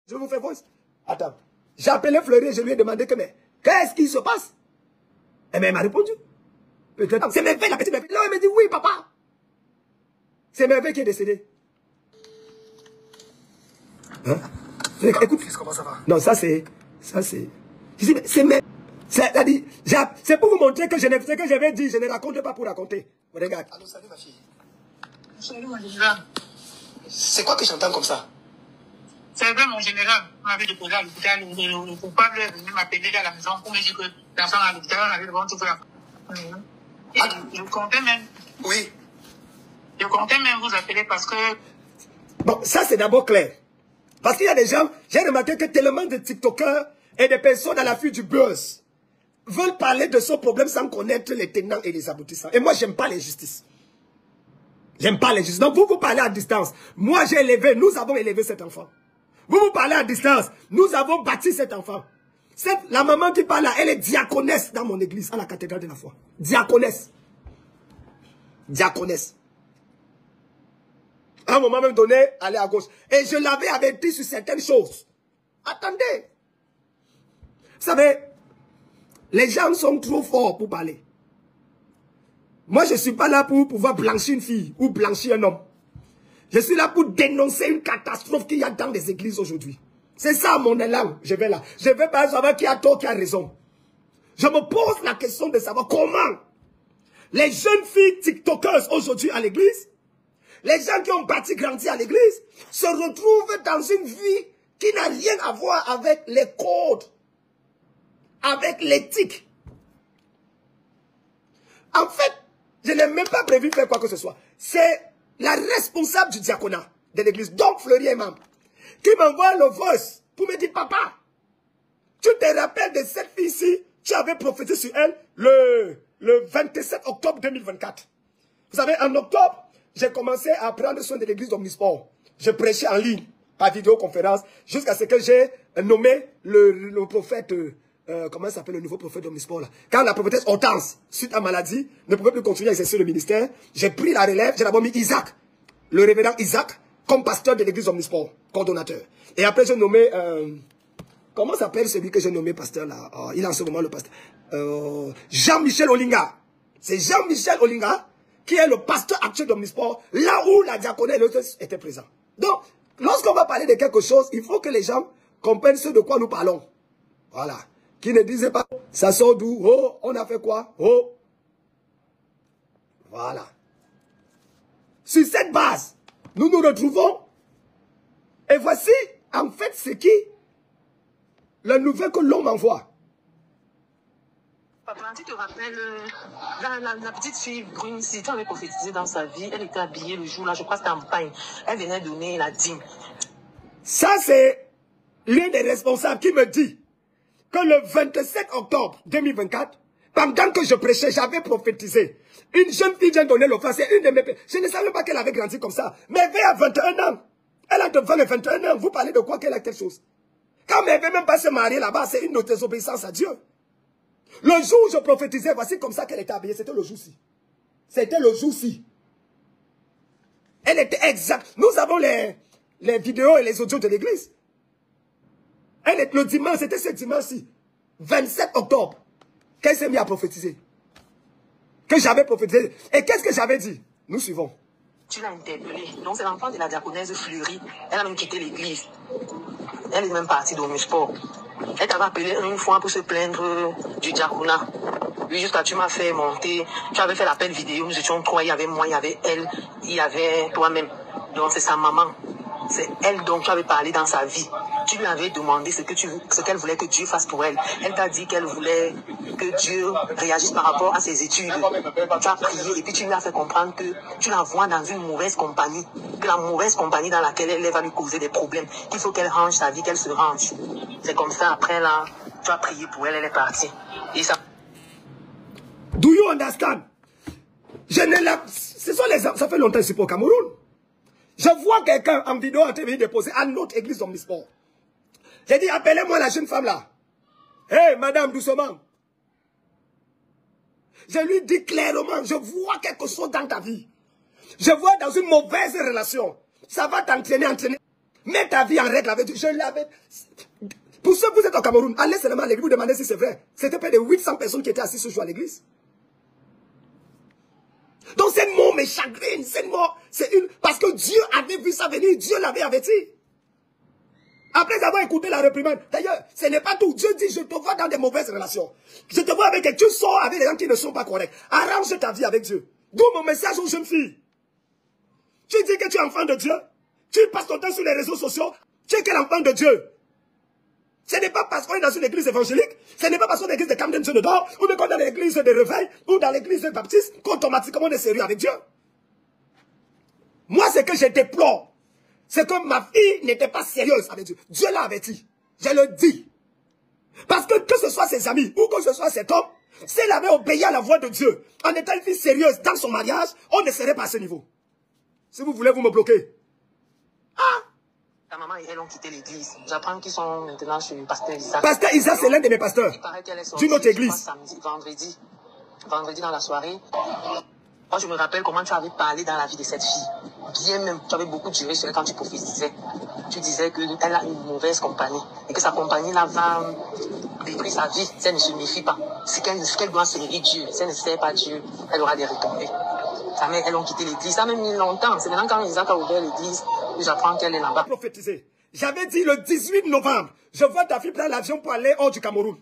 Je vous fais voice. Attends. J'ai appelé Fleury et je lui ai demandé que, mais, qu'est-ce qui se passe? Et bien, elle m'a répondu. Peut-être. C'est Merveille, la petite Merveille. Là, elle m'a dit, oui, papa. C'est Merveille qui est décédée. Hein? Écoute. Comment ça va? Non, ça c'est... Je dis, mais c'est Merveille. C'est pour vous montrer que ce que j'avais dit, je ne raconte pas pour raconter. Regarde. Allô, salut ma fille. Salut mon général. C'est quoi que j'entends comme ça? C'est vrai, mon général. On avait déposé à l'hôpital. Le coupable est venu m'appeler à la maison pour me dire que l'enfant à l'hôpital, on avait devant tout faire. Et je comptais même. Oui. Je comptais même vous appeler parce que... Bon, ça c'est d'abord clair. Parce qu'il y a des gens, j'ai remarqué que tellement de TikTokers et des personnes à l'affût du buzz veulent parler de ce problème sans connaître les tenants et les aboutissants. Et moi, j'aime pas l'injustice. J'aime pas l'injustice. Donc, vous parlez à distance. Moi, j'ai élevé, nous avons élevé cet enfant. Vous parlez à distance. Nous avons bâti cet enfant. La maman qui parle là, elle est diaconesse dans mon église, à la cathédrale de la foi. Diaconesse. Diaconesse. À un moment même donné, aller à gauche. Et je l'avais averti sur certaines choses. Attendez. Vous savez, les gens sont trop forts pour parler. Moi, je ne suis pas là pour pouvoir blanchir une fille ou blanchir un homme. Je suis là pour dénoncer une catastrophe qu'il y a dans les églises aujourd'hui. C'est ça mon élan. Je vais là. Je vais pas savoir qui a tort, qui a raison. Je me pose la question de savoir comment les jeunes filles tiktokers aujourd'hui à l'église, les gens qui ont bâti, grandi à l'église, se retrouvent dans une vie qui n'a rien à voir avec les codes, avec l'éthique. En fait, je n'ai même pas prévu faire quoi que ce soit. C'est la responsable du diaconat de l'église, donc Fleury est membre, qui m'envoie le voice pour me dire, papa, tu te rappelles de cette fille-ci, tu avais prophétisé sur elle le 27 octobre 2024. Vous savez, en octobre, j'ai commencé à prendre soin de l'église d'Omnisport. Je prêchais en ligne, par vidéoconférence, jusqu'à ce que j'ai nommé le prophète, comment s'appelle le nouveau prophète d'Omnisport là? Quand la prophétesse Hortense, suite à maladie, ne pouvait plus continuer à exercer le ministère, j'ai pris la relève, j'ai d'abord mis Isaac, le révérend Isaac, comme pasteur de l'église Omnisport, coordonnateur. Et après j'ai nommé, comment s'appelle celui que j'ai nommé pasteur là? Il est en ce moment le pasteur. Jean-Michel Olinga. C'est Jean-Michel Olinga qui est le pasteur actuel d'Omnisport, là où la diaconée et l'autre étaient présents. Donc, lorsqu'on va parler de quelque chose, il faut que les gens comprennent ce de quoi nous parlons. Voilà. Qui ne disait pas, ça sort d'où? Oh, on a fait quoi? Oh. Voilà. Sur cette base, nous nous retrouvons. Et voici, en fait, ce qui, la nouvelle que l'on m'envoie. Papa, tu te rappelles, la petite fille brune, si tu avais prophétisé dans sa vie, elle était habillée le jour-là, je crois que c'était en pagne. Elle venait donner la dîme. Ça, c'est l'un des responsables qui me dit que le 27 octobre 2024, pendant que je prêchais, j'avais prophétisé. Une jeune fille vient donner l'offrande, c'est une de mes... Je ne savais pas qu'elle avait grandi comme ça. Mais elle a 21 ans. Elle a devant les 21 ans. Vous parlez de quoi qu'elle a quelque chose? Quand elle ne veut même pas se marier là-bas, c'est une désobéissance à Dieu. Le jour où je prophétisais, voici comme ça qu'elle était habillée. C'était le jour-ci. C'était le jour-ci. Elle était exacte. Nous avons les vidéos et les audios de l'église. Elle est le dimanche, c'était ce dimanche-ci, 27 octobre, qu'elle s'est mise à prophétiser. Que j'avais prophétisé. Et qu'est-ce que j'avais dit? Nous suivons. Tu l'as interpellée. Donc c'est l'enfant de la diaconesse Fleury. Elle a même quitté l'église. Elle est même partie d'Omnisport. Elle t'avait appelé une fois pour se plaindre du diaconat. Oui, jusqu'à tu m'as fait monter. Tu avais fait l'appel vidéo. Nous étions trois. Il y avait moi, il y avait elle, il y avait toi-même. Donc c'est sa maman. C'est elle dont tu avais parlé dans sa vie. Tu lui avais demandé ce qu'elle voulait que Dieu fasse pour elle. Elle t'a dit qu'elle voulait que Dieu réagisse par rapport à ses études. Tu as prié et puis tu lui as fait comprendre que tu la vois dans une mauvaise compagnie. Que la mauvaise compagnie dans laquelle elle va lui causer des problèmes. Qu'il faut qu'elle range sa vie, qu'elle se range. C'est comme ça, après là, tu as prié pour elle, elle est partie. Et ça... Do you understand? Ça fait longtemps que je suis pas au Cameroun. Je vois quelqu'un en vidéo en train de déposer à notre église d'Omnisport. J'ai dit, appelez-moi la jeune femme là. Hé, madame, doucement. Je lui dis clairement, je vois quelque chose dans ta vie. Je vois dans une mauvaise relation. Ça va t'entraîner. Mets ta vie en règle avec Dieu. Je l'avais... Pour ceux que vous êtes au Cameroun, allez seulement à l'église, vous demandez si c'est vrai. C'était près de 800 personnes qui étaient assises ce jour à l'église. Donc cette mort me chagrine, cette mort, c'est une... Parce que Dieu avait vu ça venir, Dieu l'avait averti. Après avoir écouté la réprimande, d'ailleurs, ce n'est pas tout. Dieu dit, je te vois dans des mauvaises relations. Je te vois avec quelqu'un, tu sors avec des gens qui ne sont pas corrects. Arrange ta vie avec Dieu. D'où mon message aux jeunes filles. Tu dis que tu es enfant de Dieu. Tu passes ton temps sur les réseaux sociaux. Tu es quel enfant de Dieu? Ce n'est pas parce qu'on est dans une église évangélique, ce n'est pas parce qu'on est dans l'église de Camden dedans, ou qu'on est dans l'église de réveil, ou dans l'église de baptiste, qu'automatiquement on est sérieux avec Dieu. Moi, ce que je déplore, c'est que ma fille n'était pas sérieuse avec Dieu. Dieu l'a averti. Je le dis. Parce que ce soit ses amis, ou que ce soit cet homme, si elle avait obéi à la voix de Dieu, en étant une fille sérieuse dans son mariage, on ne serait pas à ce niveau. Si vous voulez, vous me bloquez. Ah! Ta maman et elle ont quitté l'église. J'apprends qu'ils sont maintenant chez Pasteur Isaac. Pasteur Isaac, c'est l'un de mes pasteurs. Il paraît qu'elle est sortie d'une autre église. Samedi, vendredi dans la soirée. Moi, je me rappelle comment tu avais parlé dans la vie de cette fille. Bien même, tu avais beaucoup duré sur elle quand tu prophétisais. Tu disais qu'elle a une mauvaise compagnie et que sa compagnie-là va détruire sa vie si elle ne se méfie pas. Ce qu'elle doit servir Dieu. Si elle ne sert pas Dieu, elle aura des retombées. Sa mère, elles ont quitté l'église. Ça a même mis longtemps. C'est maintenant quand Isaac a ouvert l'église que j'apprends qu'elle est là-bas. Prophétisé. J'avais dit le 18 novembre, je vois ta fille prendre l'avion pour aller hors du Cameroun.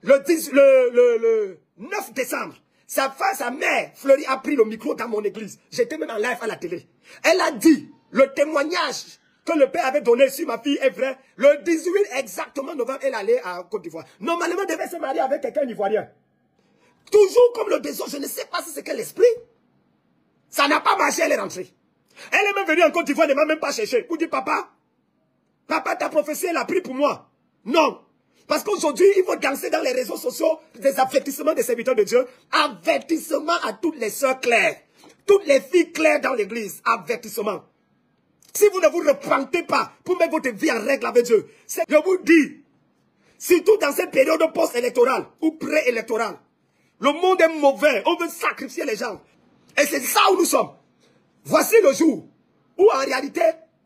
Le 9 décembre, sa mère, Fleury, a pris le micro dans mon église. J'étais même en live à la télé. Elle a dit, le témoignage que le père avait donné sur ma fille est vrai. Le 18 exactement novembre, elle allait à Côte d'Ivoire. Normalement, elle devait se marier avec quelqu'un ivoirien. Toujours comme le désordre, je ne sais pas si c'est quel esprit. Ça n'a pas marché, elle est rentrée. Elle est même venue en Côte d'Ivoire, elle ne m'a même pas cherché. Pour dire, papa, ta prophétie, elle a pris pour moi. Non. Parce qu'aujourd'hui, il faut danser dans les réseaux sociaux des avertissements des serviteurs de Dieu. Avertissement à toutes les sœurs claires. Toutes les filles claires dans l'église. Avertissement. Si vous ne vous repentez pas pour mettre votre vie en règle avec Dieu, je vous dis, surtout dans cette période post-électorale ou pré-électorale, le monde est mauvais. On veut sacrifier les gens. Et c'est ça où nous sommes. Voici le jour où en réalité,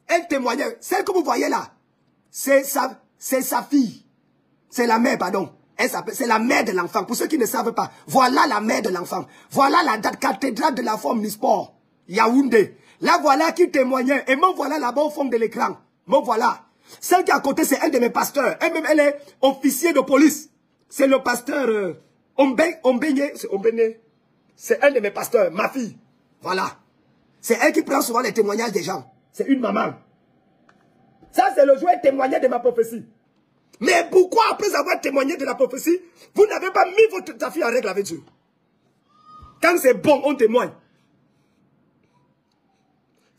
elle témoignait. Celle que vous voyez là, c'est sa fille. C'est la mère, pardon. C'est la mère de l'enfant. Pour ceux qui ne savent pas, voilà la mère de l'enfant. Voilà la cathédrale de la forme Nisport, Yaoundé. Là, voilà qui témoignait. Et me voilà là-bas au fond de l'écran. Me voilà. Celle qui est à côté, c'est un de mes pasteurs. Elle-même, elle est officier de police. C'est le pasteur Ombené. C'est un de mes pasteurs, ma fille. Voilà. C'est elle qui prend souvent les témoignages des gens. C'est une maman. Ça, c'est le jour où témoignait de ma prophétie. Mais pourquoi, après avoir témoigné de la prophétie, vous n'avez pas mis ta fille en règle avec Dieu? Quand c'est bon, on témoigne.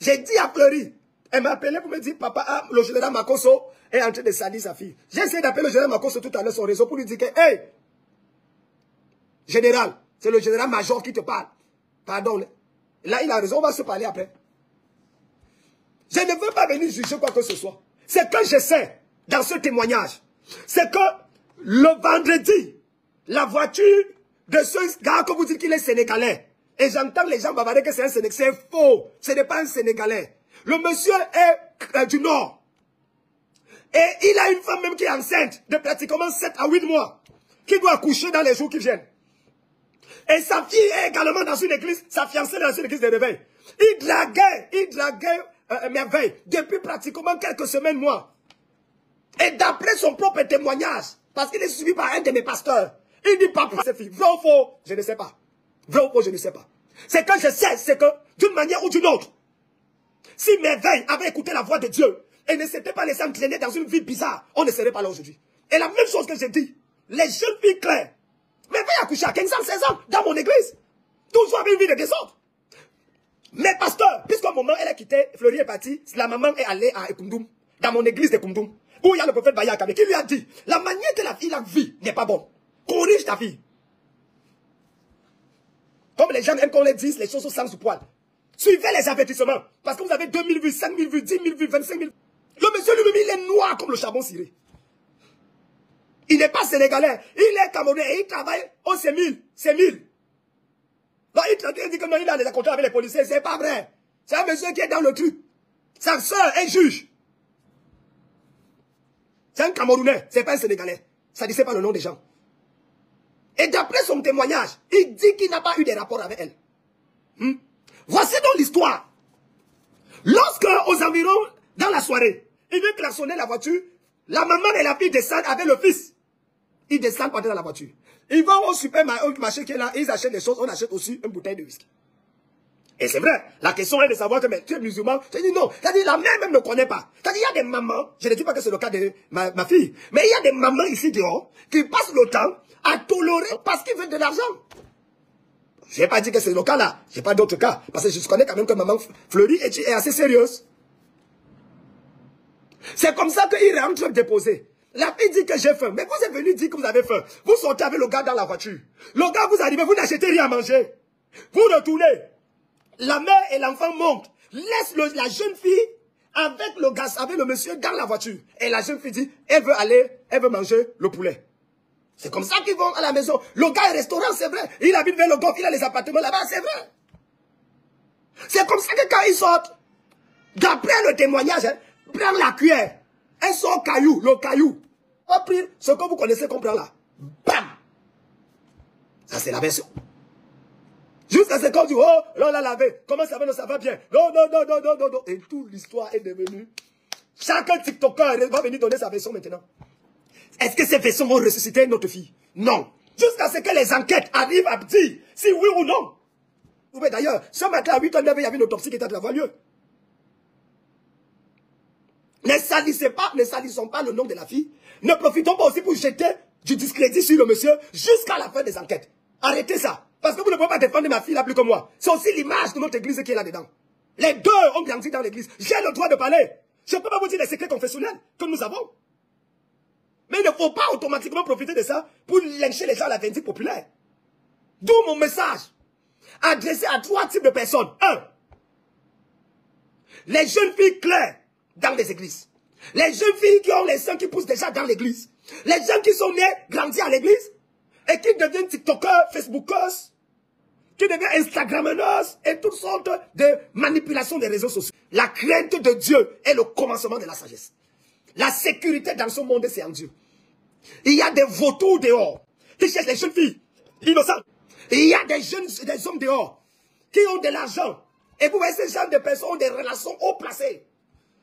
J'ai dit à Fleury, elle m'a appelé pour me dire, papa, le général Makosso est en train de salir sa fille. J'ai essayé d'appeler le général Makosso tout à l'heure sur son réseau pour lui dire que, hey, général, c'est le général major qui te parle. Pardon. Là, il a raison, on va se parler après. Je ne veux pas venir juger quoi que ce soit. C'est que je sais, dans ce témoignage, c'est que le vendredi, la voiture de ce gars que vous dites qu'il est sénégalais, et j'entends les gens bavarder que c'est un Sénégalais, c'est faux, ce n'est pas un Sénégalais. Le monsieur est du Nord. Et il a une femme même qui est enceinte de pratiquement 7 à 8 mois, qui doit accoucher dans les jours qui viennent. Et sa fille est également dans une église, sa fiancée est dans une église de réveil. Il draguait merveille depuis pratiquement quelques semaines, mois. Et d'après son propre témoignage, parce qu'il est suivi par un de mes pasteurs, il dit, papa, c'est fille, vrai ou faux, je ne sais pas. Vrai ou faux, je ne sais pas. C'est que je sais, c'est que d'une manière ou d'une autre, si merveille avait écouté la voix de Dieu et ne s'était pas laissé entraîner dans une vie bizarre, on ne serait pas là aujourd'hui. Et la même chose que j'ai dit, les jeunes filles claires, merveille a couché à 15 ans, 16 ans, dans mon église, toujours avec une vie de désordre. Mais pasteur, puisqu'au moment elle a quitté, Fleury est partie, la maman est allée à Ekundoum, dans mon église de Ekundoum, où il y a le prophète Bayakabe, qui lui a dit, la manière que la fille la vit n'est pas bonne. Corrige ta fille. Comme les gens aiment qu'on les dise, les choses sans sous poil. Suivez les avertissements. Parce que vous avez 2000 vues, 5000 vues, 10 000 vues, 25 000. Le monsieur lui-même, il est noir comme le charbon ciré. Il n'est pas sénégalais. Il est camerounais et il travaille au C1000. C1000. Donc il dit que non, il a des contrats avec les policiers. C'est pas vrai. C'est un monsieur qui est dans le truc. Sa soeur est juge. C'est un Camerounais, c'est pas un Sénégalais. Ça ne disait pas le nom des gens. Et d'après son témoignage, il dit qu'il n'a pas eu de rapport avec elle. Voici donc l'histoire. Lorsque, aux environs, dans la soirée, il veut klaxonner la voiture, la maman et la fille descendent avec le fils. Ils descendent dans la voiture. Ils vont au supermarché qui est là, ils achètent des choses, on achète aussi une bouteille de whisky. Et c'est vrai, la question est de savoir que mais, tu es musulman. Je dis non, c'est-à-dire la mère même ne connaît pas. C'est-à-dire il y a des mamans, je ne dis pas que c'est le cas de ma fille, mais il y a des mamans ici dehors qui passent le temps à tolérer parce qu'ils veulent de l'argent. Je n'ai pas dit que c'est le cas là, je n'ai pas d'autres cas, parce que je connais quand même que maman Fleury est assez sérieuse. C'est comme ça qu'il rentre déposer. La fille dit que j'ai faim, mais vous êtes venu dire que vous avez faim. Vous sortez avec le gars dans la voiture. Le gars vous arrivez, vous n'achetez rien à manger. Vous retournez. La mère et l'enfant montent. Laisse la jeune fille avec le gars, avec le monsieur dans la voiture. Et la jeune fille dit, elle veut manger le poulet. C'est comme ça qu'ils vont à la maison. Le gars est restaurant, c'est vrai. Il habite vers le golf, il a les appartements là-bas, c'est vrai. C'est comme ça que quand ils sortent, d'après le témoignage, prendre la cuillère. Elle sort le caillou. On va prendre ce que vous connaissez qu'on prend là. Bam! Ça, c'est la version. Jusqu'à ce qu'on dit, oh, l'on l'a lavé. Comment ça va, non, ça va bien. Non. Et toute l'histoire est devenue. Chaque TikToker va venir donner sa version maintenant. Est-ce que ces versions vont ressusciter notre fille? Non. Jusqu'à ce que les enquêtes arrivent à dire si oui ou non. Oui, d'ailleurs, ce matin à 8h09, il y avait une autopsie qui était en train d'avoir lieu. Ne salissons pas le nom de la fille. Ne profitons pas aussi pour jeter du discrédit sur le monsieur jusqu'à la fin des enquêtes. Arrêtez ça. Parce que vous ne pouvez pas défendre ma fille là plus que moi. C'est aussi l'image de notre église qui est là-dedans. Les deux ont grandi dans l'église. J'ai le droit de parler. Je ne peux pas vous dire les secrets confessionnels que nous avons. Mais il ne faut pas automatiquement profiter de ça pour lyncher les gens à la vindicte populaire. D'où mon message adressé à 3 types de personnes. 1. Les jeunes filles claires dans les églises. Les jeunes filles qui ont les seins qui poussent déjà dans l'église. Les jeunes qui sont nés, grandis à l'église et qui deviennent TikTokers, Facebookers, qui deviennent Instagrammeuses et toutes sortes de manipulations des réseaux sociaux. La crainte de Dieu est le commencement de la sagesse. La sécurité dans ce monde, c'est en Dieu. Il y a des vautours dehors qui cherchent les jeunes filles innocentes. Il y a des hommes dehors qui ont de l'argent. Et vous voyez, ces gens de personnes ont des relations haut placées.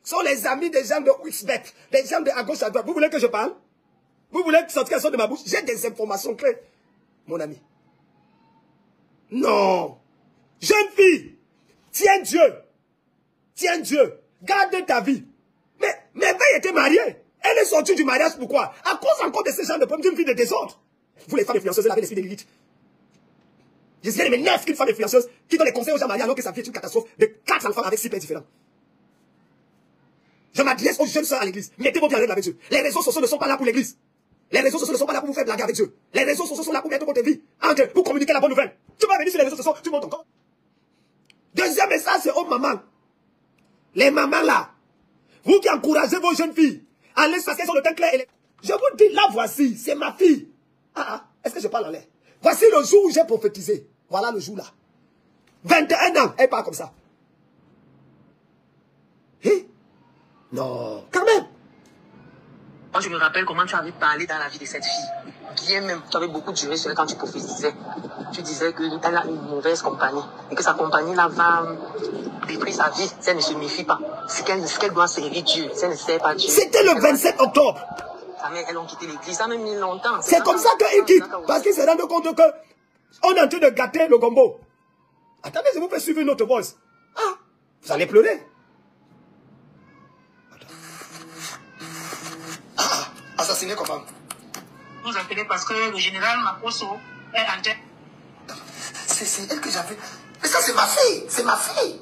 Sont les amis des gens de Wixbet, des gens de à gauche à droite. Vous voulez que je parle? Vous voulez sortir quelque chose de ma bouche? J'ai des informations claires, mon ami. Non. Jeune fille, tiens Dieu. Tiens Dieu. Garde ta vie. Mais Veille était mariée. Elle est sortie du mariage, pourquoi? À cause encore de ces gens de problèmes d'une vie de désordre. Vous les femmes influenceuses, vous avez l'esprit de Lilith. Je sais, mais 9 femmes influenceuses qui donnent les conseils aux gens mariés alors que sa vie est une catastrophe de 4 enfants avec 6 pères différents. Je m'adresse aux jeunes sœurs à l'église. Mettez vos bien avec Dieu. Les réseaux sociaux ne sont pas là pour l'église. Les réseaux sociaux ne sont pas là pour vous faire blaguer avec Dieu. Les réseaux sociaux sont là pour mettre votre vie en Dieu, pour communiquer la bonne nouvelle. Tu vas venir sur les réseaux sociaux, tu montes ton corps. Deuxième message, c'est aux mamans. Les mamans là, vous qui encouragez vos jeunes filles, allez parce qu'elles ont le teint clair. Je vous dis, là voici, c'est ma fille. Est-ce que je parle en l'air? Voici le jour où j'ai prophétisé. Voilà le jour là. 21 ans, elle parle comme ça. Non, quand même. Moi, je me rappelle comment tu avais parlé dans la vie de cette fille. Bien même, tu avais beaucoup duré sur elle quand tu prophétisais. Tu disais qu'elle a une mauvaise compagnie et que sa compagnie là va détruire sa vie si elle ne se méfie pas. Ce qu'elle doit servir Dieu, si elle ne sert pas Dieu. C'était le 27 octobre. Sa mère, elles ont quitté l'église, ça a même mis longtemps. C'est comme ça qu'ils quittent, parce qu'ils se rendent compte qu'on est en train de gâter le gombo. Attendez, je vous fais suivre une autre voice. Vous allez pleurer. Assassiné comment? Vous appelez parce que le général Makoso est en tête. C'est elle que j'avais. Mais ça, c'est ma fille. C'est ma fille.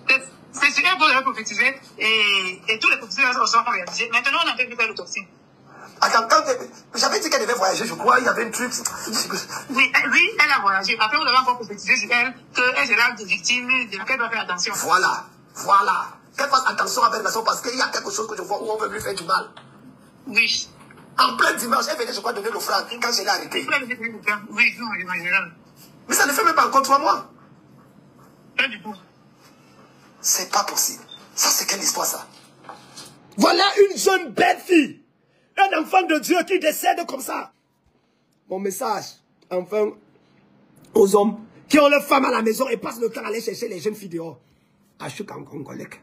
C'est ce qu'elle voulait prophétiser et tous les prophéties sont réalisés. Maintenant, on a fait faire l'autopsie. Attends, j'avais dit qu'elle devait voyager, je crois. Il y avait une truc. Oui, elle a voyagé. Après, on devait encore prophétiser sur elle qu'elle sera des victimes, qu'elle doit faire attention. Voilà. Qu'elle fasse attention avec la parce qu'il y a quelque chose que je vois où on veut lui faire du mal. Oui. En plein dimanche, elle venait, je crois, donner l'offrande quand je l'ai arrêtée. Oui, non, en général. Mais ça ne fait même pas encore 3 mois. Pas du tout. C'est pas possible. Ça, c'est quelle histoire, ça? Voilà une jeune belle fille. Un Un enfant de Dieu qui décède comme ça. Mon message, enfin, aux hommes qui ont leurs femmes à la maison et passent le temps à aller chercher les jeunes filles dehors. Achoukangongolik.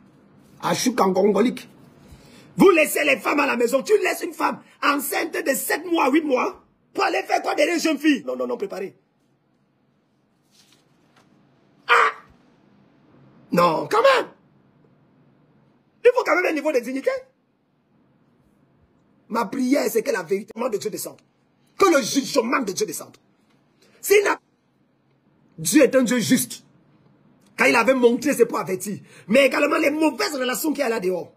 Vous laissez les femmes à la maison. Tu laisses une femme enceinte de 7 mois, 8 mois pour aller faire quoi derrière une jeune fille? Non, non, non, préparez. Ah! Non, quand même. Il faut quand même un niveau de dignité. Ma prière, c'est que la vérité de Dieu descende. Que le jugement de Dieu descende. Dieu est un Dieu juste. Quand il avait montré, c'est pour avertir. Mais également les mauvaises relations qu'il y a là dehors.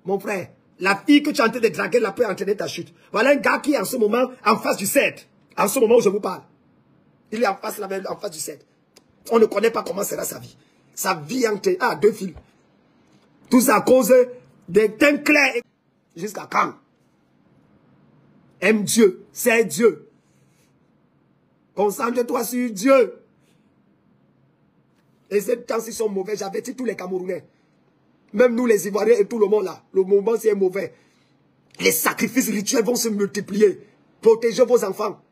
Mon frère, la fille que tu es en train de draguer, là peut entraîner ta chute. Voilà un gars qui est en ce moment en face du CED. En ce moment où je vous parle. Il est en face, là, en face du CED. On ne connaît pas comment sera sa vie. Sa vie entre 2 fils. Tout ça à cause des teintes clairs. Jusqu'à quand? Aime Dieu, c'est Dieu. Concentre-toi sur Dieu. Et ces temps-ci sont mauvais, j'avertis tous les Camerounais. Même nous les Ivoiriens et tout le monde là. Le moment c'est mauvais. Les sacrifices rituels vont se multiplier. Protégez vos enfants.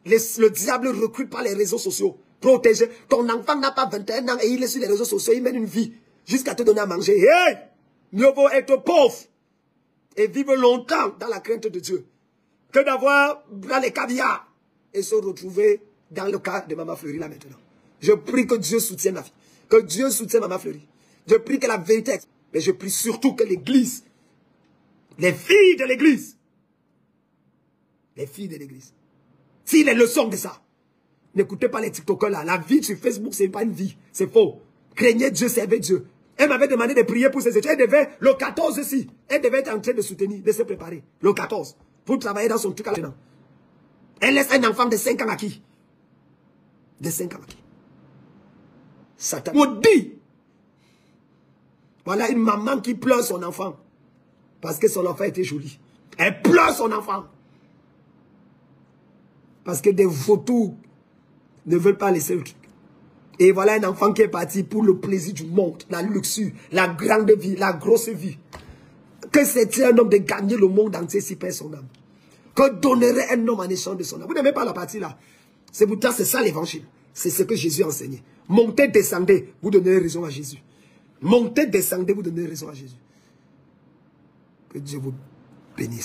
Le diable recrute par les réseaux sociaux. Protégez. Ton enfant n'a pas 21 ans et il est sur les réseaux sociaux. Il mène une vie jusqu'à te donner à manger. Hey! Mieux vaut être pauvre et vivre longtemps dans la crainte de Dieu que d'avoir dans les caviars et se retrouver dans le cas de Maman Fleury là maintenant. Je prie que Dieu soutienne ma fille. Que Dieu soutienne Maman Fleury. Je prie que la vérité, mais je prie surtout que l'église, les filles de l'église, si les leçons de ça, n'écoutez pas les TikTokers là. La vie sur Facebook, c'est pas une vie. C'est faux. Craignez Dieu, servez Dieu. Elle m'avait demandé de prier pour ses études. Elle devait, le 14 aussi, elle devait être en train de soutenir, de se préparer. Le 14, pour travailler dans son truc à l'heure. Elle laisse un enfant de 5 ans à qui? De 5 ans à qui? Satan. Maudit! Voilà une maman qui pleure son enfant. Parce que son enfant était joli. Elle pleure son enfant. Parce que des vautours ne veulent pas laisser le truc. Et voilà un enfant qui est parti pour le plaisir du monde, la luxure, la grande vie, la grosse vie. Que c'était un homme de gagner le monde entier si perd son âme. Que donnerait un homme en échange de son âme. Vous n'aimez pas la partie là. C'est pourtant c'est ça l'évangile. C'est ce que Jésus a enseigné. Montez, descendez, vous donnez raison à Jésus. Montez, descendez, vous donnez raison à Jésus. Que Dieu vous bénisse.